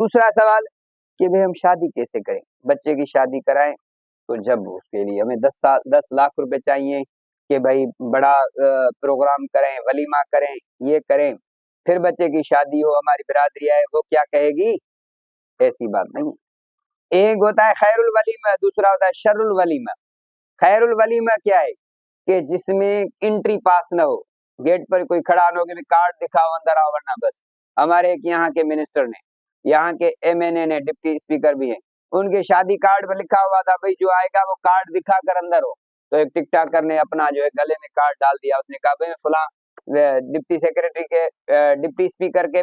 दूसरा सवाल कि भाई हम शादी कैसे करें, बच्चे की शादी कराएं तो जब उसके लिए हमें 10 लाख रुपए चाहिए कि भाई बड़ा प्रोग्राम करें, वलीमा करें, ये करें, फिर बच्चे की शादी हो, हमारी बिरादरी आए, वो क्या कहेगी? ऐसी बात नहीं। एक होता है खैरुल वलीमा, दूसरा होता है शर्रुल वलीमा। खैरुल वलीमा क्या है कि जिसमें एंट्री पास ना हो, गेट पर कोई खड़ा ना हो कि कार्ड दिखाओ अंदर आओ वरना बस। हमारे एक यहाँ के मिनिस्टर ने, यहाँ के एमएनए ने, डिप्टी स्पीकर भी हैं, उनके शादी कार्ड पर लिखा हुआ था भाई जो आएगा वो कार्ड दिखा कर अंदर हो। तो एक टिकटॉकर ने अपना जो है गले में कार्ड डाल दिया, उसने कहा भाई मैं फला डिप्टी सेक्रेटरी के डिप्टी स्पीकर के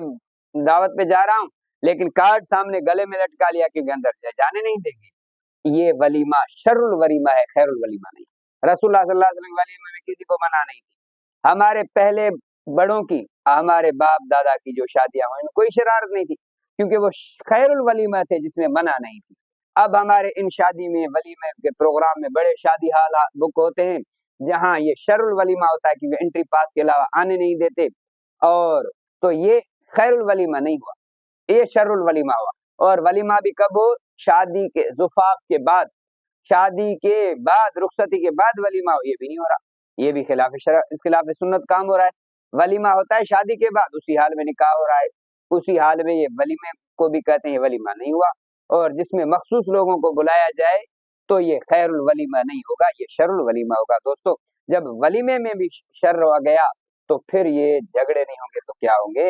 दावत पे जा रहा हूँ, लेकिन कार्ड सामने गले में लटका लिया क्योंकि अंदर जाने नहीं देंगे। ये वलीमा शर्रुल वलीमा है, खैरुल वलीमा नहीं। रसूलुल्लाह सल्लल्लाहु अलैहि वसल्लम वलीमे में किसी को मना नहीं थी। हमारे पहले बड़ों की, हमारे बाप दादा की जो शादियां हुई कोई शरारत नहीं थी क्योंकि वो खैरुल वलीमा थे जिसमें मना नहीं थी। अब हमारे इन शादी में वलीमे के प्रोग्राम में बड़े शादी हाल बुक होते हैं जहाँ ये शर्रुल वलीमा होता है क्योंकि एंट्री पास के अलावा आने नहीं देते, और तो ये खैरुल वलीमा नहीं हुआ, ये शर्रुल वलीमा हुआ। और वलीमा भी कब हो? शादी के ज़ुफाफ के बाद, शादी के बाद, रुखसती के बाद वलीमा हो, ये भी नहीं हो रहा, ये भी खिलाफ सुन्नत काम हो रहा है। वलीमा होता है शादी के बाद, उसी हाल में निकाह हो रहा है, उसी हाल में ये वलीमे को भी कहते हैं, वलीमा नहीं हुआ। और जिसमें मखसूस लोगों को बुलाया जाए तो ये खैरुल वलीमा नहीं होगा, ये शर्रुल वलीमा होगा। दोस्तों, जब वलीमे में भी शर आ गया तो फिर ये झगड़े नहीं होंगे तो क्या होंगे?